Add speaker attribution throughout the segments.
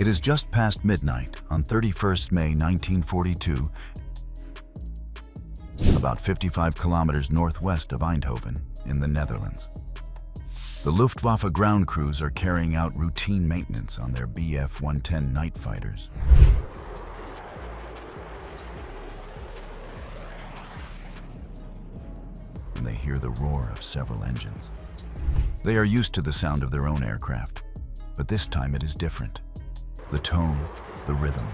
Speaker 1: It is just past midnight on 31st May 1942, about 55 kilometers northwest of Eindhoven in the Netherlands. The Luftwaffe ground crews are carrying out routine maintenance on their Bf-110 night fighters. And they hear the roar of several engines. They are used to the sound of their own aircraft, but this time it is different. The tone, the rhythm,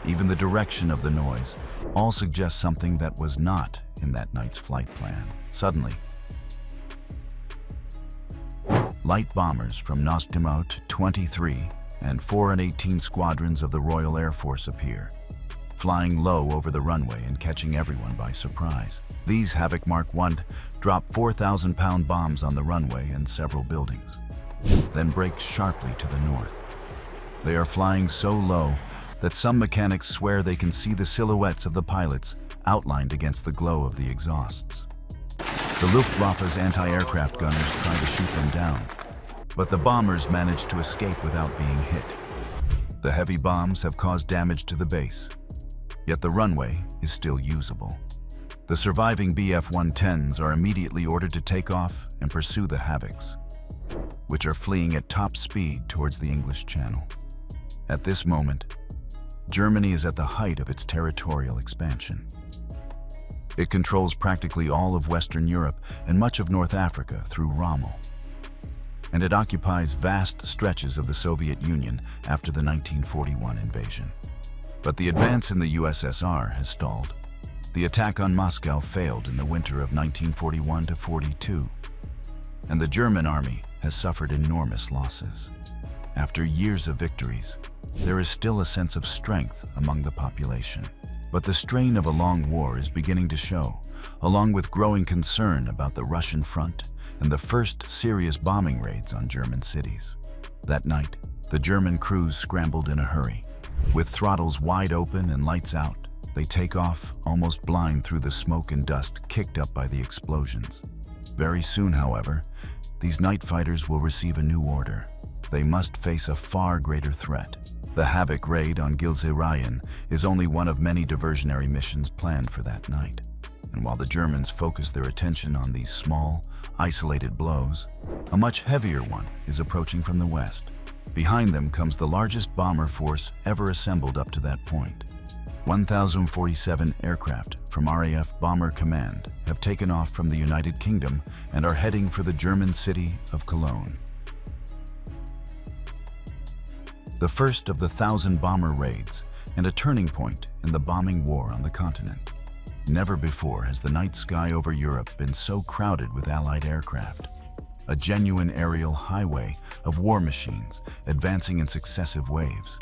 Speaker 1: even the direction of the noise, all suggest something that was not in that night's flight plan. Suddenly, light bombers from Nostimout 23 and 4 and 18 squadrons of the Royal Air Force appear, flying low over the runway and catching everyone by surprise. These Havoc Mark I drop 4,000-pound bombs on the runway and several buildings, then break sharply to the north. They are flying so low that some mechanics swear they can see the silhouettes of the pilots outlined against the glow of the exhausts. The Luftwaffe's anti-aircraft gunners try to shoot them down, but the bombers manage to escape without being hit. The heavy bombs have caused damage to the base, yet the runway is still usable. The surviving Bf-110s are immediately ordered to take off and pursue the Havocs, which are fleeing at top speed towards the English Channel. At this moment, Germany is at the height of its territorial expansion. It controls practically all of Western Europe and much of North Africa through Rommel. And it occupies vast stretches of the Soviet Union after the 1941 invasion. But the advance in the USSR has stalled. The attack on Moscow failed in the winter of 1941-42, and the German army has suffered enormous losses. After years of victories, there is still a sense of strength among the population. But the strain of a long war is beginning to show, along with growing concern about the Russian front and the first serious bombing raids on German cities. That night, the German crews scrambled in a hurry. With throttles wide open and lights out, they take off, almost blind through the smoke and dust kicked up by the explosions. Very soon, however, these night fighters will receive a new order. They must face a far greater threat. The Havoc raid on Gilserayen is only one of many diversionary missions planned for that night. And while the Germans focus their attention on these small, isolated blows, a much heavier one is approaching from the west. Behind them comes the largest bomber force ever assembled up to that point. 1,047 aircraft from RAF Bomber Command have taken off from the United Kingdom and are heading for the German city of Cologne. The first of the 1,000 bomber raids and a turning point in the bombing war on the continent. Never before has the night sky over Europe been so crowded with Allied aircraft. A genuine aerial highway of war machines advancing in successive waves.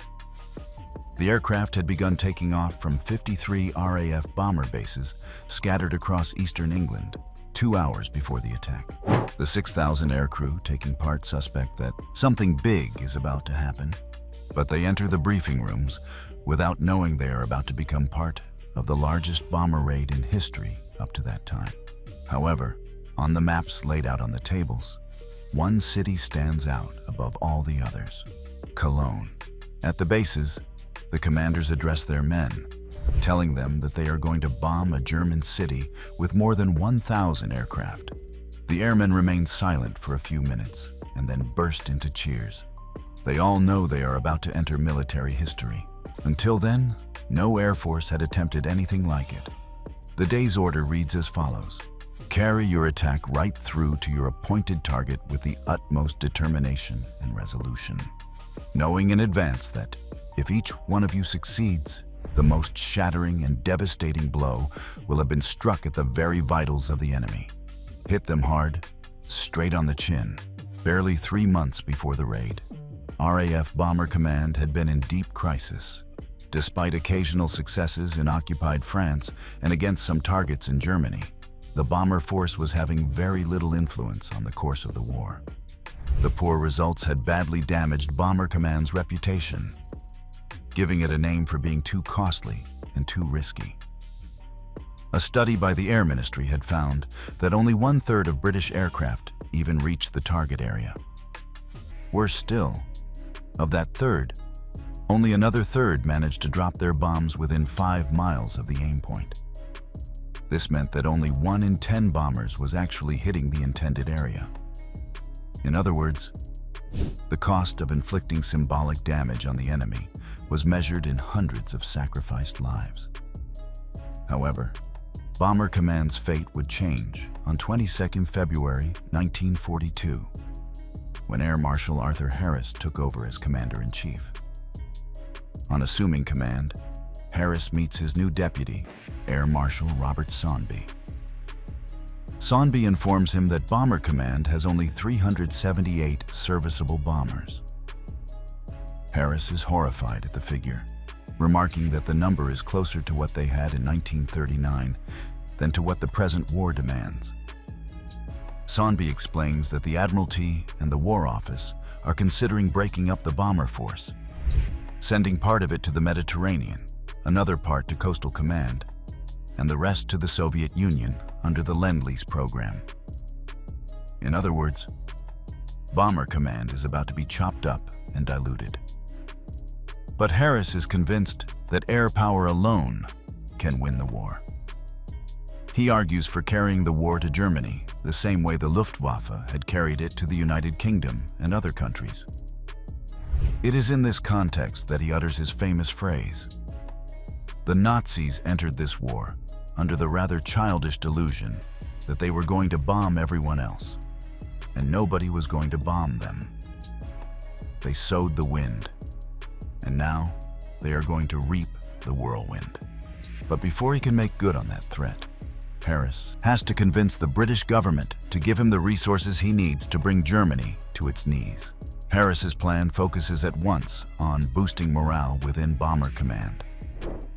Speaker 1: The aircraft had begun taking off from 53 RAF bomber bases scattered across eastern England 2 hours before the attack. The 6,000 aircrew taking part suspect that something big is about to happen. But they enter the briefing rooms without knowing they are about to become part of the largest bomber raid in history up to that time. However, on the maps laid out on the tables, one city stands out above all the others: Cologne. At the bases, the commanders address their men, telling them that they are going to bomb a German city with more than 1,000 aircraft. The airmen remain silent for a few minutes and then burst into cheers. They all know they are about to enter military history. Until then, no Air Force had attempted anything like it. The day's order reads as follows: carry your attack right through to your appointed target with the utmost determination and resolution, knowing in advance that if each one of you succeeds, the most shattering and devastating blow will have been struck at the very vitals of the enemy. Hit them hard, straight on the chin. Barely 3 months before the raid, RAF Bomber Command had been in deep crisis. Despite occasional successes in occupied France and against some targets in Germany, the bomber force was having very little influence on the course of the war. The poor results had badly damaged Bomber Command's reputation, giving it a name for being too costly and too risky. A study by the Air Ministry had found that only 1/3 of British aircraft even reached the target area. Worse still, of that third, Only another third managed to drop their bombs within 5 miles of the aim point. This meant that only 1 in 10 bombers was actually hitting the intended area. In other words, the cost of inflicting symbolic damage on the enemy was measured in hundreds of sacrificed lives. However, Bomber Command's fate would change on 22 February 1942, when Air Marshal Arthur Harris took over as Commander-in-Chief. On assuming command, Harris meets his new deputy, Air Marshal Robert Sonby. Sonby informs him that Bomber Command has only 378 serviceable bombers. Harris is horrified at the figure, remarking that the number is closer to what they had in 1939 than to what the present war demands. Sonby explains that the Admiralty and the War Office are considering breaking up the bomber force, sending part of it to the Mediterranean, another part to Coastal Command, and the rest to the Soviet Union under the Lend-Lease program. In other words, Bomber Command is about to be chopped up and diluted. But Harris is convinced that air power alone can win the war. He argues for carrying the war to Germany the same way the Luftwaffe had carried it to the United Kingdom and other countries. It is in this context that he utters his famous phrase, "The Nazis entered this war under the rather childish delusion that they were going to bomb everyone else, and nobody was going to bomb them. They sowed the wind, and now they are going to reap the whirlwind." But before he can make good on that threat, Harris has to convince the British government to give him the resources he needs to bring Germany to its knees. Harris's plan focuses at once on boosting morale within Bomber Command.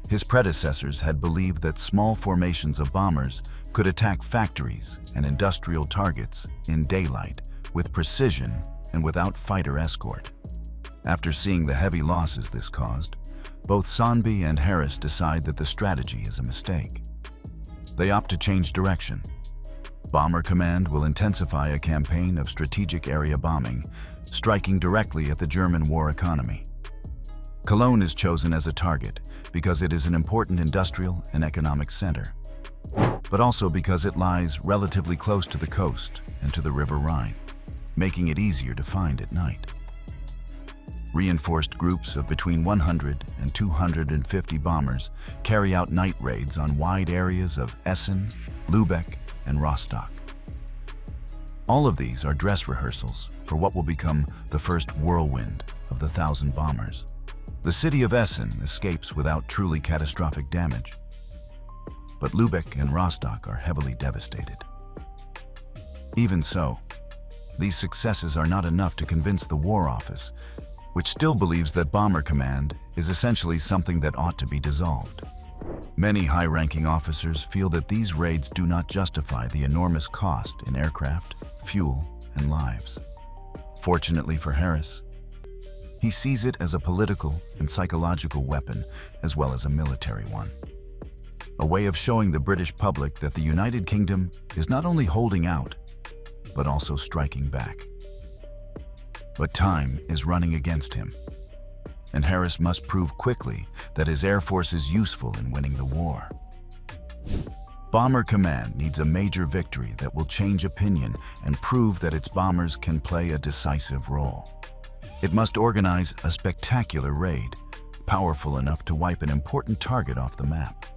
Speaker 1: His predecessors had believed that small formations of bombers could attack factories and industrial targets in daylight with precision and without fighter escort. After seeing the heavy losses this caused, both Sonby and Harris decide that the strategy is a mistake. They opt to change direction. Bomber Command will intensify a campaign of strategic area bombing, striking directly at the German war economy. Cologne is chosen as a target because it is an important industrial and economic center, but also because it lies relatively close to the coast and to the River Rhine, making it easier to find at night. Reinforced groups of between 100 and 250 bombers carry out night raids on wide areas of Essen, Lübeck, and Rostock. All of these are dress rehearsals for what will become the first whirlwind of the 1,000 bombers. The city of Essen escapes without truly catastrophic damage, but Lübeck and Rostock are heavily devastated. Even so, these successes are not enough to convince the War Office, which still believes that Bomber Command is essentially something that ought to be dissolved. Many high-ranking officers feel that these raids do not justify the enormous cost in aircraft, fuel, and lives. Fortunately for Harris, he sees it as a political and psychological weapon as well as a military one. A way of showing the British public that the United Kingdom is not only holding out, but also striking back. But time is running against him, and Harris must prove quickly that his Air Force is useful in winning the war. Bomber Command needs a major victory that will change opinion and prove that its bombers can play a decisive role. It must organize a spectacular raid, powerful enough to wipe an important target off the map.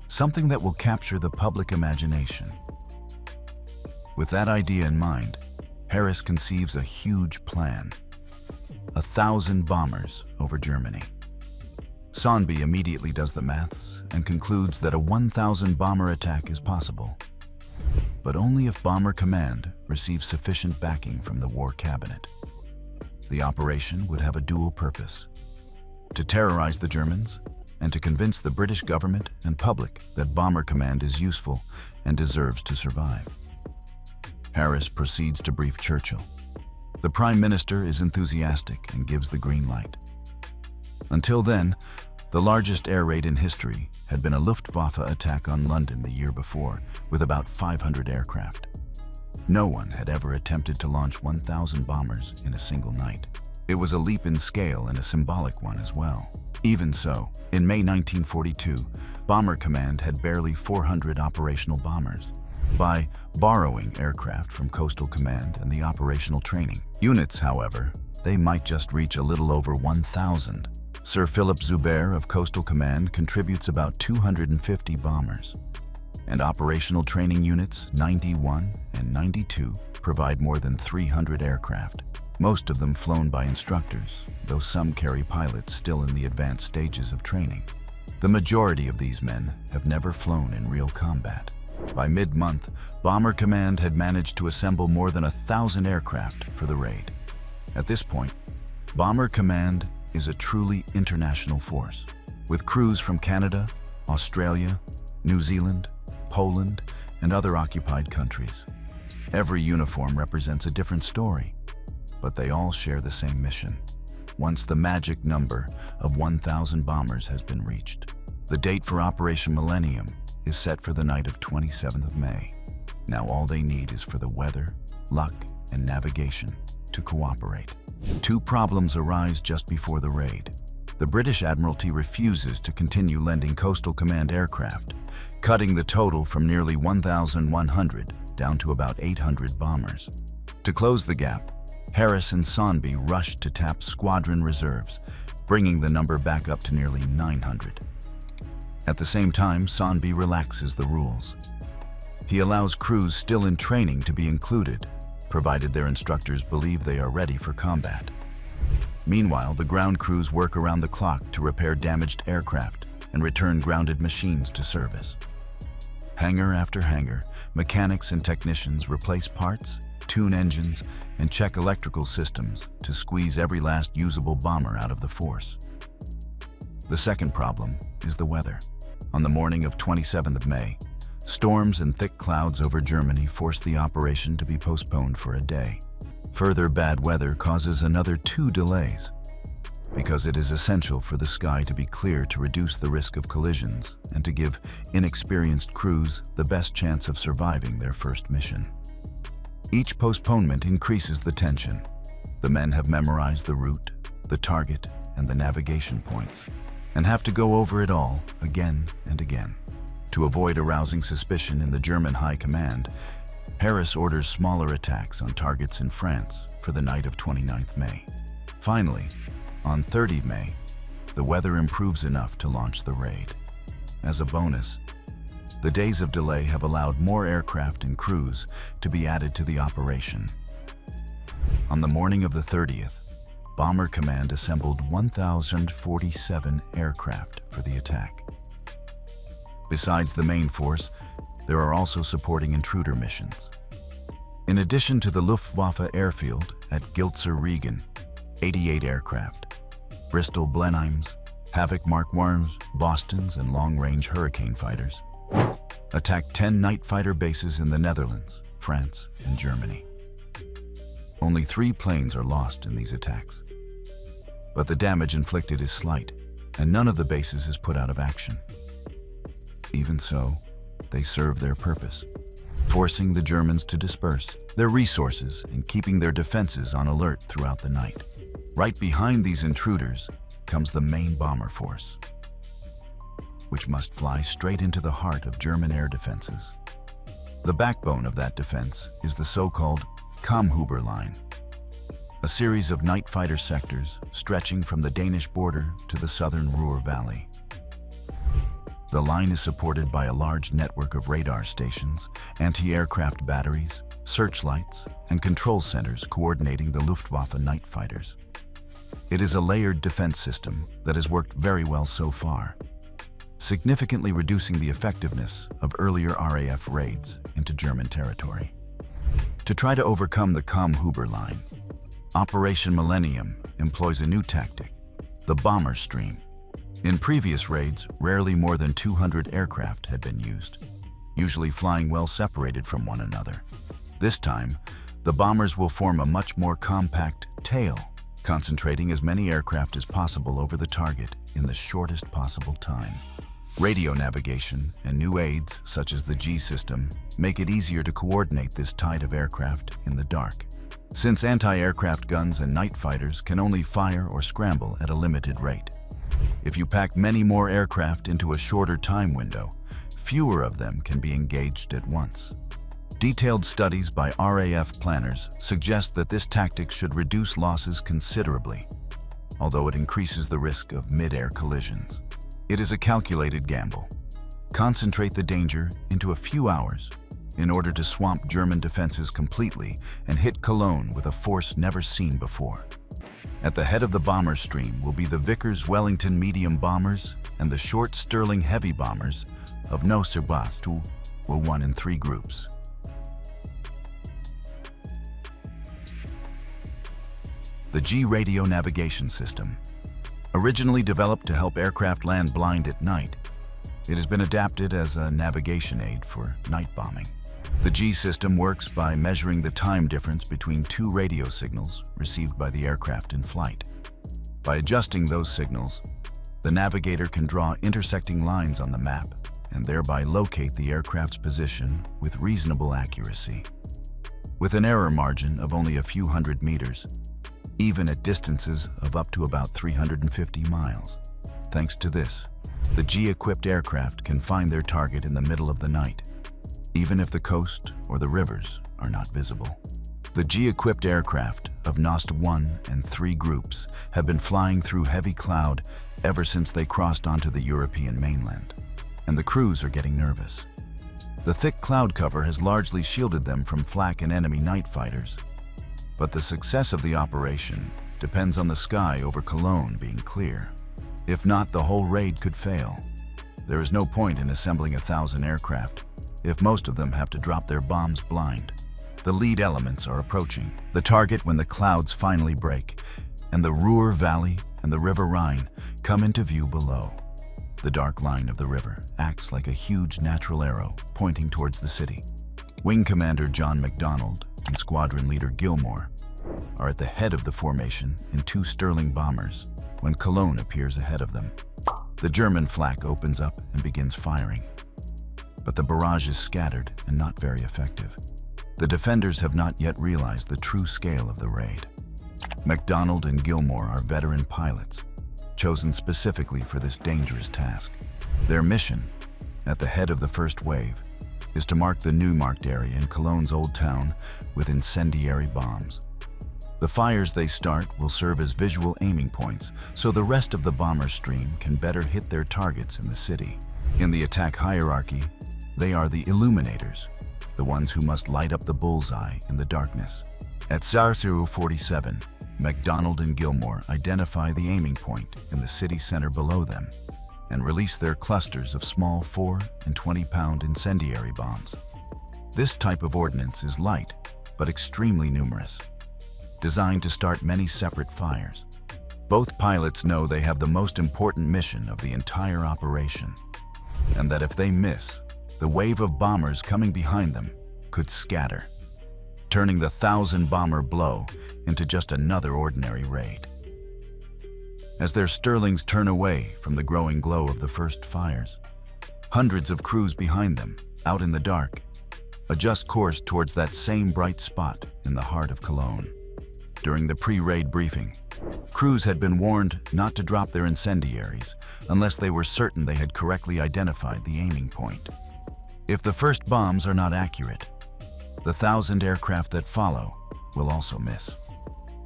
Speaker 1: Something that will capture the public imagination. With that idea in mind, Harris conceives a huge plan: 1,000 bombers over Germany. Sonby immediately does the maths and concludes that a 1,000 bomber attack is possible, but only if Bomber Command receives sufficient backing from the War Cabinet. The operation would have a dual purpose: to terrorize the Germans and to convince the British government and public that Bomber Command is useful and deserves to survive. Harris proceeds to brief Churchill. The Prime Minister is enthusiastic and gives the green light. Until then, the largest air raid in history had been a Luftwaffe attack on London the year before with about 500 aircraft. No one had ever attempted to launch 1,000 bombers in a single night. It was a leap in scale and a symbolic one as well. Even so, in May 1942, Bomber Command had barely 400 operational bombers. By borrowing aircraft from Coastal Command and the operational training units, however, they might just reach a little over 1,000. Sir Philip Zubair of Coastal Command contributes about 250 bombers. And operational training units 91 and 92 provide more than 300 aircraft, most of them flown by instructors, though some carry pilots still in the advanced stages of training. The majority of these men have never flown in real combat. By mid-month, Bomber Command had managed to assemble more than 1,000 aircraft for the raid. At this point, Bomber Command is a truly international force, with crews from Canada, Australia, New Zealand, Poland, and other occupied countries. Every uniform represents a different story, but they all share the same mission. Once the magic number of 1,000 bombers has been reached, the date for Operation Millennium is set for the night of 27th of May. Now all they need is for the weather, luck, and navigation to cooperate. Two problems arise just before the raid. The British Admiralty refuses to continue lending Coastal Command aircraft, cutting the total from nearly 1,100 down to about 800 bombers. To close the gap, Harris and Sonby rushed to tap squadron reserves, bringing the number back up to nearly 900. At the same time, Sonby relaxes the rules. He allows crews still in training to be included, provided their instructors believe they are ready for combat. Meanwhile, the ground crews work around the clock to repair damaged aircraft and return grounded machines to service. Hangar after hangar, mechanics and technicians replace parts, tune engines, and check electrical systems to squeeze every last usable bomber out of the force. The second problem is the weather. On the morning of 27th of May, storms and thick clouds over Germany force the operation to be postponed for a day. Further bad weather causes another 2 delays, because it is essential for the sky to be clear to reduce the risk of collisions and to give inexperienced crews the best chance of surviving their first mission. Each postponement increases the tension. The men have memorized the route, the target, and the navigation points, and have to go over it all again and again. To avoid arousing suspicion in the German High Command, Harris orders smaller attacks on targets in France for the night of 29th May. Finally, on 30 May, the weather improves enough to launch the raid. As a bonus, the days of delay have allowed more aircraft and crews to be added to the operation. On the morning of the 30th, Bomber Command assembled 1,047 aircraft for the attack. Besides the main force, there are also supporting intruder missions. In addition to the Luftwaffe airfield at Gilzer-Regen, 88 aircraft, Bristol Blenheims, Havoc Mark I's, Bostons, and long-range Hurricane fighters attacked 10 night fighter bases in the Netherlands, France, and Germany. Only 3 planes are lost in these attacks, but the damage inflicted is slight, and none of the bases is put out of action. Even so, they serve their purpose, forcing the Germans to disperse their resources and keeping their defenses on alert throughout the night. Right behind these intruders comes the main bomber force, which must fly straight into the heart of German air defenses. The backbone of that defense is the so-called Kammhuber line, a series of night fighter sectors stretching from the Danish border to the southern Ruhr Valley. The line is supported by a large network of radar stations, anti-aircraft batteries, searchlights, and control centers coordinating the Luftwaffe night fighters. It is a layered defense system that has worked very well so far, significantly reducing the effectiveness of earlier RAF raids into German territory. To try to overcome the Kammhuber line, Operation Millennium employs a new tactic, the bomber stream. In previous raids, rarely more than 200 aircraft had been used, usually flying well separated from one another. This time, the bombers will form a much more compact tail, concentrating as many aircraft as possible over the target in the shortest possible time. Radio navigation and new aids, such as the G system, make it easier to coordinate this tide of aircraft in the dark. since anti-aircraft guns and night fighters can only fire or scramble at a limited rate. If you pack many more aircraft into a shorter time window, fewer of them can be engaged at once. Detailed studies by RAF planners suggest that this tactic should reduce losses considerably, although it increases the risk of mid-air collisions. It is a calculated gamble. Concentrate the danger into a few hours in order to swamp German defenses completely and hit Cologne with a force never seen before. At the head of the bomber stream will be the Vickers Wellington medium bombers and the short Sterling heavy bombers of No. Sebastu will 1 in 3 groups. The G radio navigation system. Originally developed to help aircraft land blind at night, it has been adapted as a navigation aid for night bombing. The G system works by measuring the time difference between 2 radio signals received by the aircraft in flight. By adjusting those signals, the navigator can draw intersecting lines on the map and thereby locate the aircraft's position with reasonable accuracy. With an error margin of only a few hundred meters, even at distances of up to about 350 miles. Thanks to this, the G-equipped aircraft can find their target in the middle of the night, even if the coast or the rivers are not visible. The G-equipped aircraft of NOST 1 and 3 groups have been flying through heavy cloud ever since they crossed onto the European mainland, and the crews are getting nervous. The thick cloud cover has largely shielded them from flak and enemy night fighters, but the success of the operation depends on the sky over Cologne being clear. If not, the whole raid could fail. There is no point in assembling 1,000 aircraft if most of them have to drop their bombs blind. The lead elements are approaching the target when the clouds finally break and the Ruhr Valley and the River Rhine come into view below. The dark line of the river acts like a huge natural arrow pointing towards the city. Wing Commander John MacDonald and Squadron Leader Gilmore are at the head of the formation in 2 Sterling bombers when Cologne appears ahead of them. The German flak opens up and begins firing, but the barrage is scattered and not very effective. The defenders have not yet realized the true scale of the raid. MacDonald and Gilmore are veteran pilots, chosen specifically for this dangerous task. Their mission, at the head of the first wave, is to mark the new marked area in Cologne's old town with incendiary bombs. The fires they start will serve as visual aiming points, so the rest of the bomber stream can better hit their targets in the city. In the attack hierarchy, they are the illuminators, the ones who must light up the bullseye in the darkness. At Sarsiru 47, MacDonald and Gilmore identify the aiming point in the city center below them and release their clusters of small 4 and 20-pound incendiary bombs. This type of ordnance is light, but extremely numerous, designed to start many separate fires. Both pilots know they have the most important mission of the entire operation, and that if they miss, the wave of bombers coming behind them could scatter, turning the 1,000-bomber blow into just another ordinary raid. As their Sterlings turn away from the growing glow of the first fires, hundreds of crews behind them, out in the dark, adjust course towards that same bright spot in the heart of Cologne. During the pre-raid briefing, crews had been warned not to drop their incendiaries unless they were certain they had correctly identified the aiming point. If the first bombs are not accurate, the 1,000 aircraft that follow will also miss.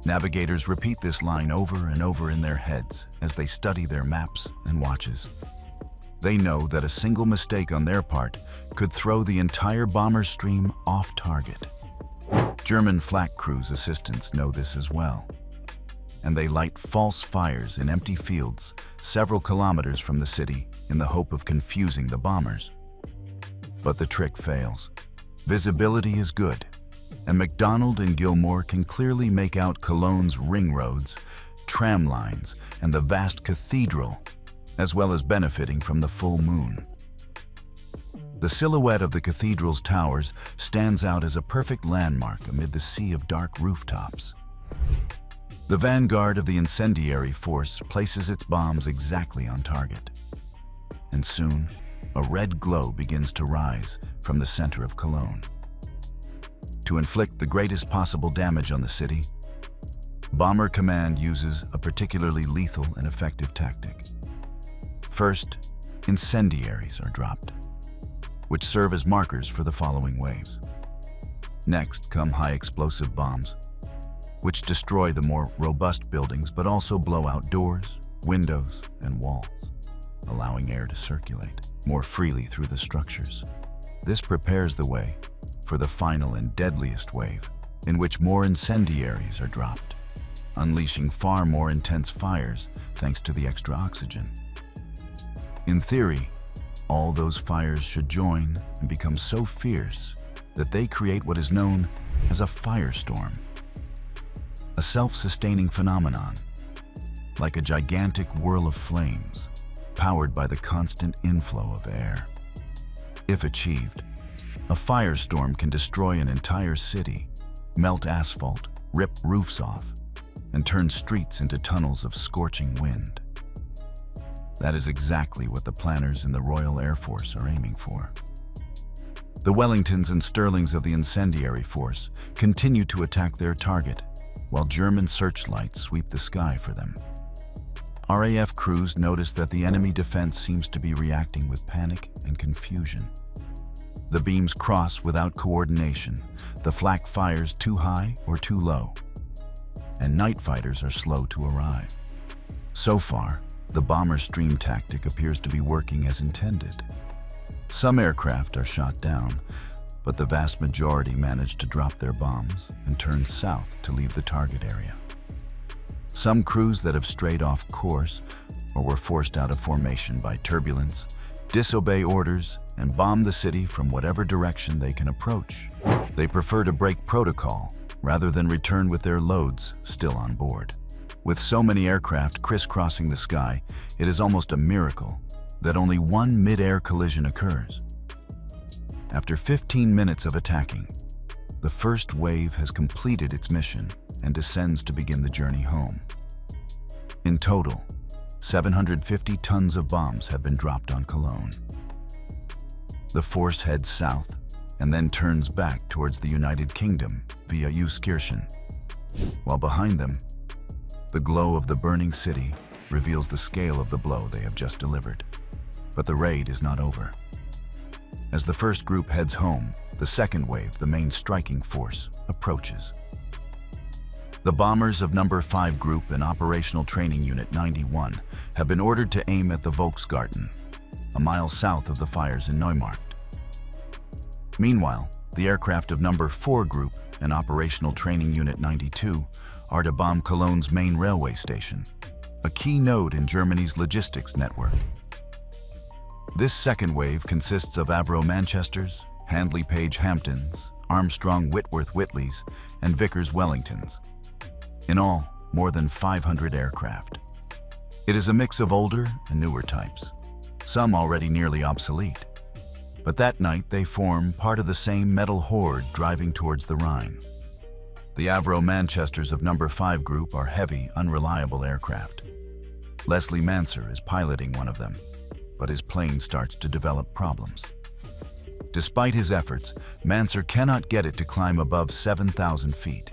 Speaker 1: Navigators repeat this line over and over in their heads as they study their maps and watches. They know that a single mistake on their part could throw the entire bomber stream off target. German flak crews' assistants know this as well, and they light false fires in empty fields several kilometers from the city in the hope of confusing the bombers. But the trick fails. Visibility is good, and MacDonald and Gilmore can clearly make out Cologne's ring roads, tram lines, and the vast cathedral, as well as benefiting from the full moon. The silhouette of the cathedral's towers stands out as a perfect landmark amid the sea of dark rooftops. The vanguard of the incendiary force places its bombs exactly on target, and soon a red glow begins to rise from the center of Cologne. To inflict the greatest possible damage on the city, Bomber Command uses a particularly lethal and effective tactic. First, incendiaries are dropped, which serve as markers for the following waves. Next come high explosive bombs, which destroy the more robust buildings but also blow out doors, windows, and walls, allowing air to circulate more freely through the structures. This prepares the way for the final and deadliest wave, in which more incendiaries are dropped, unleashing far more intense fires thanks to the extra oxygen. In theory, all those fires should join and become so fierce that they create what is known as a firestorm, a self-sustaining phenomenon, like a gigantic whirl of flames powered by the constant inflow of air. If achieved, a firestorm can destroy an entire city, melt asphalt, rip roofs off, and turn streets into tunnels of scorching wind. That is exactly what the planners in the Royal Air Force are aiming for. The Wellingtons and Stirlings of the incendiary force continue to attack their target, while German searchlights sweep the sky for them. RAF crews notice that the enemy defense seems to be reacting with panic and confusion. The beams cross without coordination, the flak fires too high or too low, and night fighters are slow to arrive. So far, the bomber stream tactic appears to be working as intended. Some aircraft are shot down, but the vast majority manage to drop their bombs and turn south to leave the target area. Some crews that have strayed off course or were forced out of formation by turbulence disobey orders and bomb the city from whatever direction they can approach. They prefer to break protocol rather than return with their loads still on board. With so many aircraft crisscrossing the sky, it is almost a miracle that only one mid-air collision occurs. After 15 minutes of attacking, the first wave has completed its mission and descends to begin the journey home. In total, 750 tons of bombs have been dropped on Cologne. The force heads south and then turns back towards the United Kingdom via Euskirchen, while behind them, the glow of the burning city reveals the scale of the blow they have just delivered. But the raid is not over. As the first group heads home, the second wave, the main striking force, approaches. The bombers of No. 5 Group and Operational Training Unit 91 have been ordered to aim at the Volksgarten, a mile south of the fires in Neumarkt. Meanwhile, the aircraft of No. 4 Group and Operational Training Unit 92 are to bomb Cologne's main railway station, a key node in Germany's logistics network. This second wave consists of Avro Manchesters, Handley Page Hamptons, Armstrong Whitworth Whitleys, and Vickers Wellingtons. In all, more than 500 aircraft. It is a mix of older and newer types, some already nearly obsolete. But that night they form part of the same metal horde driving towards the Rhine. The Avro Manchesters of No. 5 Group are heavy, unreliable aircraft. Leslie Manser is piloting one of them, but his plane starts to develop problems. Despite his efforts, Manser cannot get it to climb above 7,000 feet.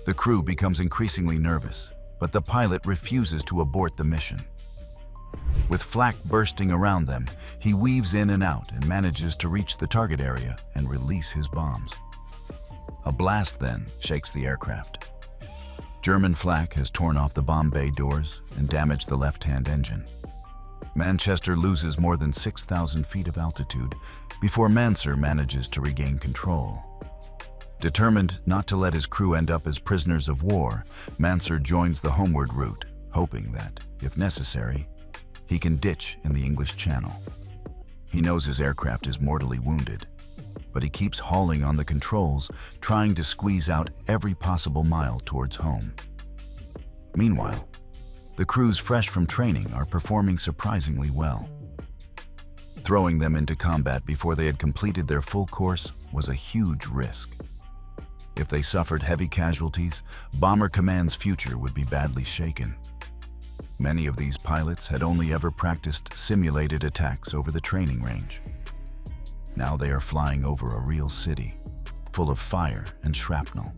Speaker 1: The crew becomes increasingly nervous, but the pilot refuses to abort the mission. With flak bursting around them, he weaves in and out and manages to reach the target area and release his bombs. A blast then shakes the aircraft. German flak has torn off the bomb bay doors and damaged the left-hand engine. Manchester loses more than 6,000 feet of altitude before Manser manages to regain control. Determined not to let his crew end up as prisoners of war, Manser joins the homeward route, hoping that, if necessary, he can ditch in the English Channel. He knows his aircraft is mortally wounded, but he keeps hauling on the controls, trying to squeeze out every possible mile towards home. Meanwhile, the crews fresh from training are performing surprisingly well. Throwing them into combat before they had completed their full course was a huge risk. If they suffered heavy casualties, Bomber Command's future would be badly shaken. Many of these pilots had only ever practiced simulated attacks over the training range. Now they are flying over a real city, full of fire and shrapnel.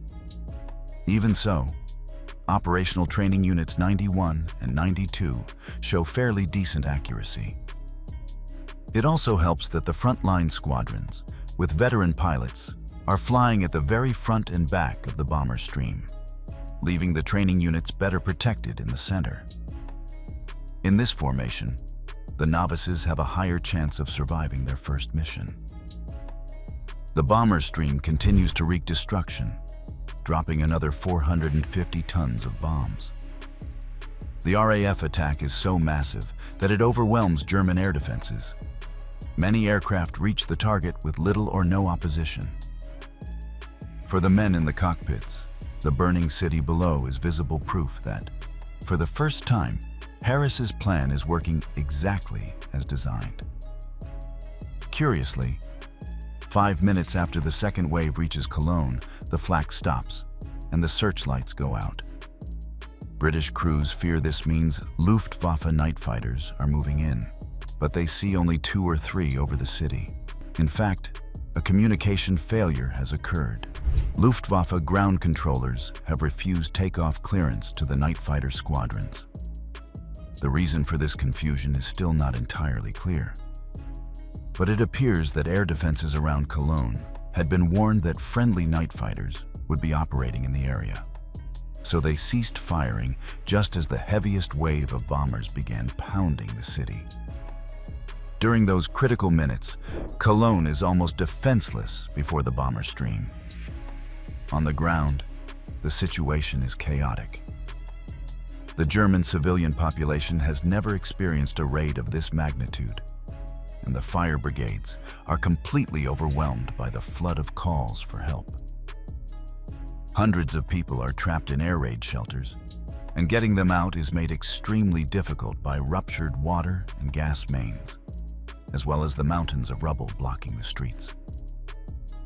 Speaker 1: Even so, Operational Training Units 91 and 92 show fairly decent accuracy. It also helps that the frontline squadrons, with veteran pilots, are flying at the very front and back of the bomber stream, leaving the training units better protected in the center. In this formation, the novices have a higher chance of surviving their first mission. The bomber stream continues to wreak destruction, dropping another 450 tons of bombs. The RAF attack is so massive that it overwhelms German air defenses. Many aircraft reach the target with little or no opposition. For the men in the cockpits, the burning city below is visible proof that, for the first time, Harris's plan is working exactly as designed. Curiously, 5 minutes after the second wave reaches Cologne, the flak stops and the searchlights go out. British crews fear this means Luftwaffe night fighters are moving in, but they see only 2 or 3 over the city. In fact, a communication failure has occurred. Luftwaffe ground controllers have refused takeoff clearance to the night fighter squadrons. The reason for this confusion is still not entirely clear. But it appears that air defenses around Cologne had been warned that friendly night fighters would be operating in the area. So they ceased firing just as the heaviest wave of bombers began pounding the city. During those critical minutes, Cologne is almost defenseless before the bomber stream. On the ground, the situation is chaotic. The German civilian population has never experienced a raid of this magnitude, and the fire brigades are completely overwhelmed by the flood of calls for help. Hundreds of people are trapped in air raid shelters, and getting them out is made extremely difficult by ruptured water and gas mains, as well as the mountains of rubble blocking the streets.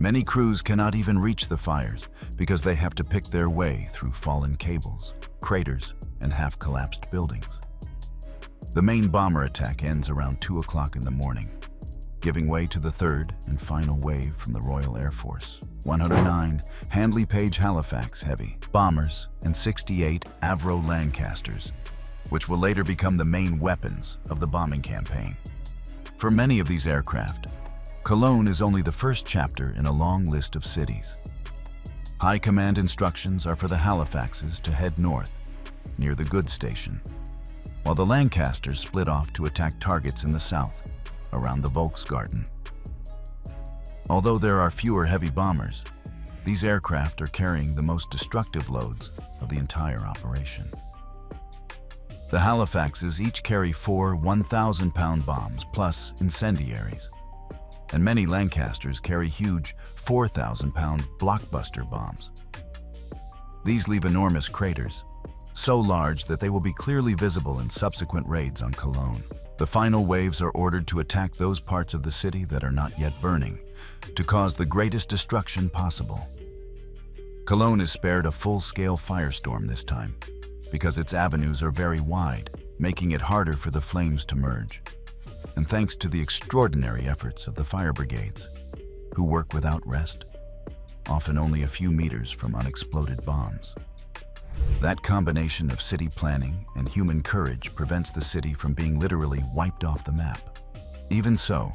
Speaker 1: Many crews cannot even reach the fires because they have to pick their way through fallen cables, craters, and half-collapsed buildings. The main bomber attack ends around 2 o'clock in the morning, giving way to the third and final wave from the Royal Air Force. 109 Handley Page Halifax heavy bombers and 68 Avro Lancasters, which will later become the main weapons of the bombing campaign. For many of these aircraft, Cologne is only the first chapter in a long list of cities. High command instructions are for the Halifaxes to head north, near the goods station, while the Lancasters split off to attack targets in the south, around the Volksgarten. Although there are fewer heavy bombers, these aircraft are carrying the most destructive loads of the entire operation. The Halifaxes each carry 4 1,000-pound bombs plus incendiaries, and many Lancasters carry huge 4,000-pound blockbuster bombs. These leave enormous craters, so large that they will be clearly visible in subsequent raids on Cologne. The final waves are ordered to attack those parts of the city that are not yet burning, to cause the greatest destruction possible. Cologne is spared a full-scale firestorm this time, because its avenues are very wide, making it harder for the flames to merge. And thanks to the extraordinary efforts of the fire brigades, who work without rest, often only a few meters from unexploded bombs. That combination of city planning and human courage prevents the city from being literally wiped off the map. Even so,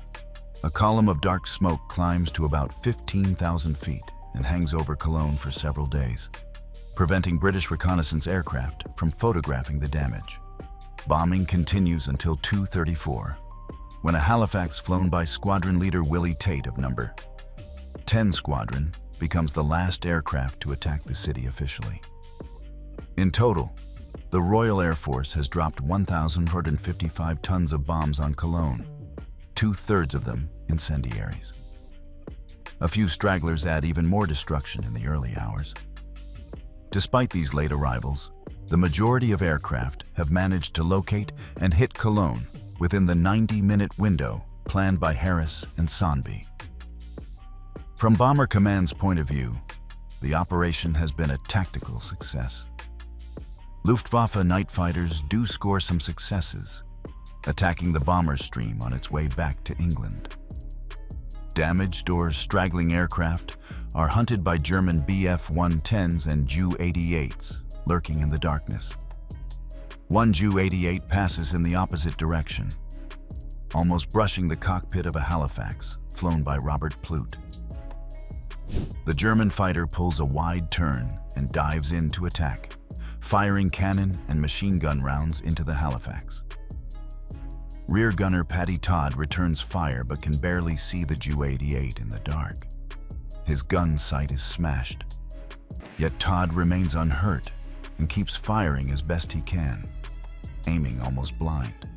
Speaker 1: a column of dark smoke climbs to about 15,000 feet and hangs over Cologne for several days, preventing British reconnaissance aircraft from photographing the damage. Bombing continues until 2:34, when a Halifax flown by Squadron Leader Willie Tate of No. 10 Squadron becomes the last aircraft to attack the city officially. In total, the Royal Air Force has dropped 1,455 tons of bombs on Cologne, 2/3 of them incendiaries. A few stragglers add even more destruction in the early hours. Despite these late arrivals, the majority of aircraft have managed to locate and hit Cologne within the 90-minute window planned by Harris and Sonby. From Bomber Command's point of view, the operation has been a tactical success. Luftwaffe night fighters do score some successes, attacking the bomber stream on its way back to England. Damaged or straggling aircraft are hunted by German Bf-110s and Ju-88s, lurking in the darkness. One Ju-88 passes in the opposite direction, almost brushing the cockpit of a Halifax, flown by Robert Plute. The German fighter pulls a wide turn and dives in to attack, firing cannon and machine gun rounds into the Halifax. Rear gunner Paddy Todd returns fire but can barely see the Ju-88 in the dark. His gun sight is smashed. Yet Todd remains unhurt and keeps firing as best he can, aiming almost blind,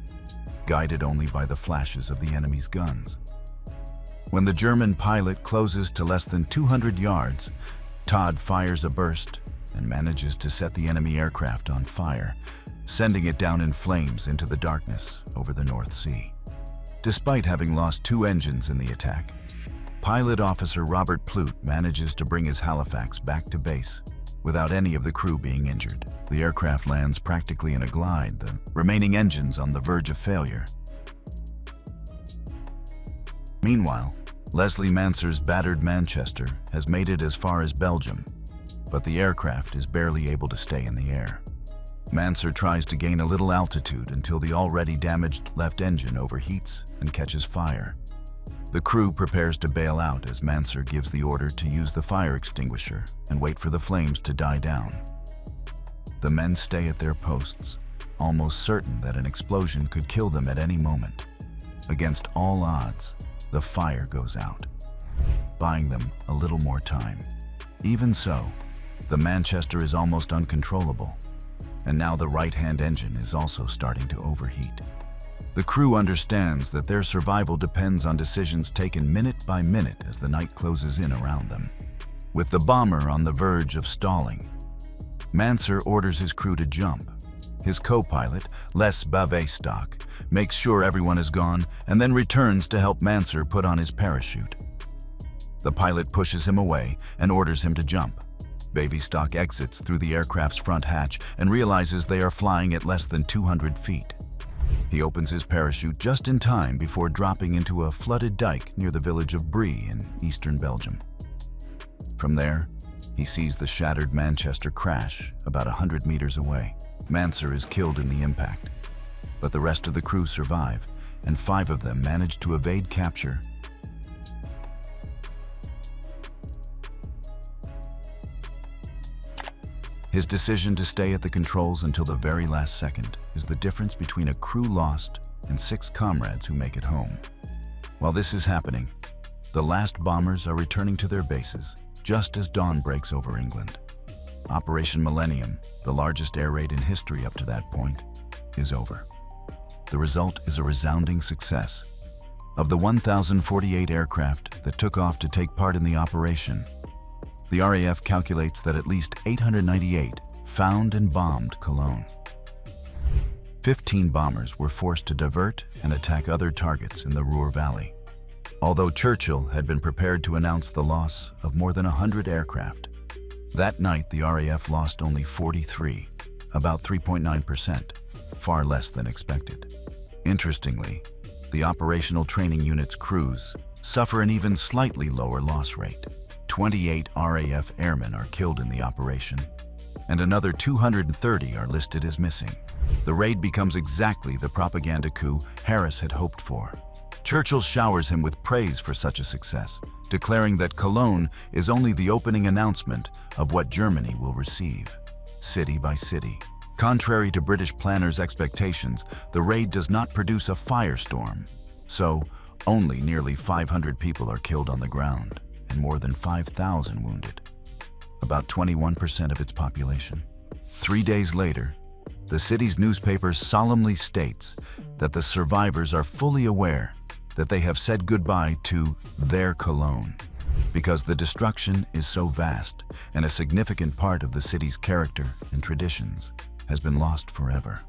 Speaker 1: guided only by the flashes of the enemy's guns. When the German pilot closes to less than 200 yards, Todd fires a burst and manages to set the enemy aircraft on fire, sending it down in flames into the darkness over the North Sea. Despite having lost 2 engines in the attack, pilot officer Robert Plute manages to bring his Halifax back to base without any of the crew being injured. The aircraft lands practically in a glide, the remaining engines on the verge of failure. Meanwhile, Leslie Manser's battered Manchester has made it as far as Belgium, but the aircraft is barely able to stay in the air. Manser tries to gain a little altitude until the already damaged left engine overheats and catches fire. The crew prepares to bail out as Manser gives the order to use the fire extinguisher and wait for the flames to die down. The men stay at their posts, almost certain that an explosion could kill them at any moment. Against all odds, the fire goes out, buying them a little more time. Even so, the Manchester is almost uncontrollable, and now the right-hand engine is also starting to overheat. The crew understands that their survival depends on decisions taken minute by minute as the night closes in around them. With the bomber on the verge of stalling, Manser orders his crew to jump. His co-pilot, Les Bavaystock, makes sure everyone is gone and then returns to help Manser put on his parachute. The pilot pushes him away and orders him to jump. Bavaystock exits through the aircraft's front hatch and realizes they are flying at less than 200 feet. He opens his parachute just in time before dropping into a flooded dike near the village of Brie in eastern Belgium. From there, he sees the shattered Manchester crash about 100 meters away. Manser is killed in the impact, but the rest of the crew survive, and 5 of them manage to evade capture. His decision to stay at the controls until the very last second is the difference between a crew lost and 6 comrades who make it home. While this is happening, the last bombers are returning to their bases just as dawn breaks over England. Operation Millennium, the largest air raid in history up to that point, is over. The result is a resounding success. Of the 1,048 aircraft that took off to take part in the operation, the RAF calculates that at least 898 found and bombed Cologne. 15 bombers were forced to divert and attack other targets in the Ruhr Valley. Although Churchill had been prepared to announce the loss of more than 100 aircraft, that night the RAF lost only 43, about 3.9%, far less than expected. Interestingly, the operational training unit's crews suffer an even slightly lower loss rate. 28 RAF airmen are killed in the operation, and another 230 are listed as missing. The raid becomes exactly the propaganda coup Harris had hoped for. Churchill showers him with praise for such a success, declaring that Cologne is only the opening announcement of what Germany will receive, city by city. Contrary to British planners' expectations, the raid does not produce a firestorm, so only nearly 500 people are killed on the ground and more than 5,000 wounded, about 21% of its population. 3 days later, the city's newspaper solemnly states that the survivors are fully aware that they have said goodbye to their Cologne, because the destruction is so vast and a significant part of the city's character and traditions has been lost forever.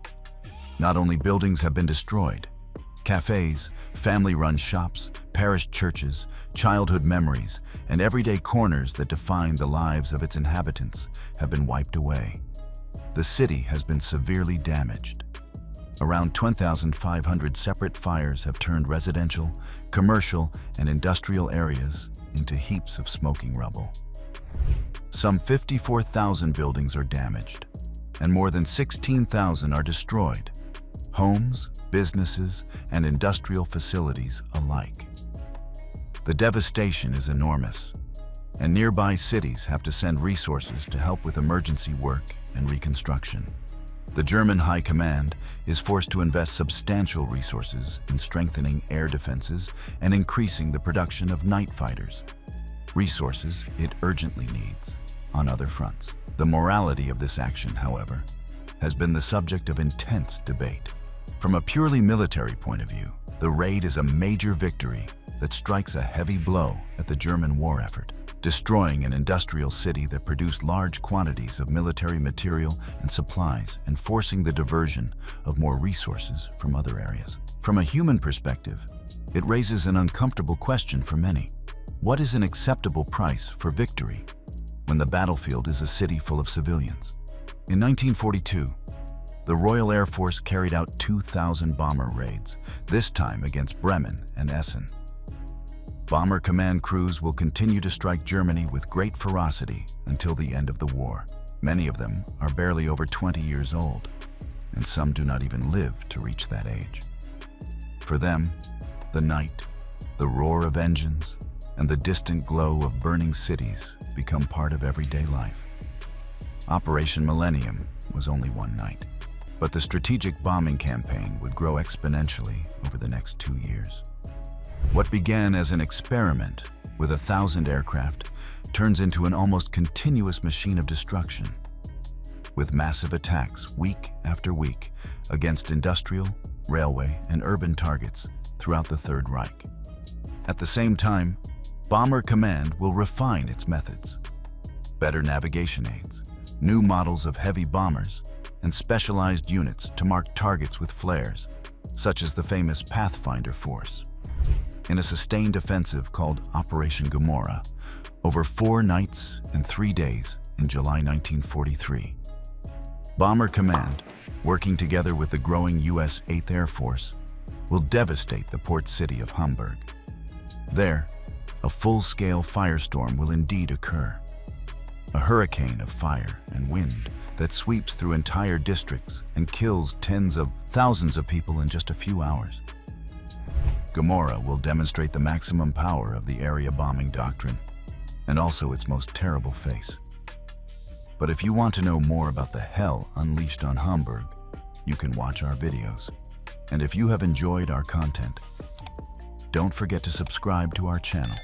Speaker 1: Not only buildings have been destroyed, cafes, family-run shops, parish churches, childhood memories, and everyday corners that define the lives of its inhabitants have been wiped away. The city has been severely damaged. Around 10,500 separate fires have turned residential, commercial, and industrial areas into heaps of smoking rubble. Some 54,000 buildings are damaged, and more than 16,000 are destroyed. Homes, businesses, and industrial facilities alike. The devastation is enormous, and nearby cities have to send resources to help with emergency work and reconstruction. The German High Command is forced to invest substantial resources in strengthening air defenses and increasing the production of night fighters, resources it urgently needs on other fronts. The morality of this action, however, has been the subject of intense debate. From a purely military point of view, the raid is a major victory that strikes a heavy blow at the German war effort, destroying an industrial city that produced large quantities of military material and supplies and forcing the diversion of more resources from other areas. From a human perspective, it raises an uncomfortable question for many. What is an acceptable price for victory when the battlefield is a city full of civilians? In 1942, the Royal Air Force carried out 2,000 bomber raids, this time against Bremen and Essen. Bomber Command crews will continue to strike Germany with great ferocity until the end of the war. Many of them are barely over 20 years old, and some do not even live to reach that age. For them, the night, the roar of engines, and the distant glow of burning cities become part of everyday life. Operation Millennium was only one night, but the strategic bombing campaign would grow exponentially over the next 2 years. What began as an experiment with 1,000 aircraft turns into an almost continuous machine of destruction, with massive attacks week after week against industrial, railway, and urban targets throughout the Third Reich. At the same time, Bomber Command will refine its methods. Better navigation aids, new models of heavy bombers, and specialized units to mark targets with flares, such as the famous Pathfinder Force. In a sustained offensive called Operation Gomorrah, over 4 nights and 3 days in July 1943, Bomber Command, working together with the growing U.S. 8th Air Force, will devastate the port city of Hamburg. There, a full-scale firestorm will indeed occur, a hurricane of fire and wind that sweeps through entire districts and kills tens of thousands of people in just a few hours. Gomorrah will demonstrate the maximum power of the area bombing doctrine, and also its most terrible face. But if you want to know more about the hell unleashed on Hamburg, you can watch our videos. And if you have enjoyed our content, don't forget to subscribe to our channel.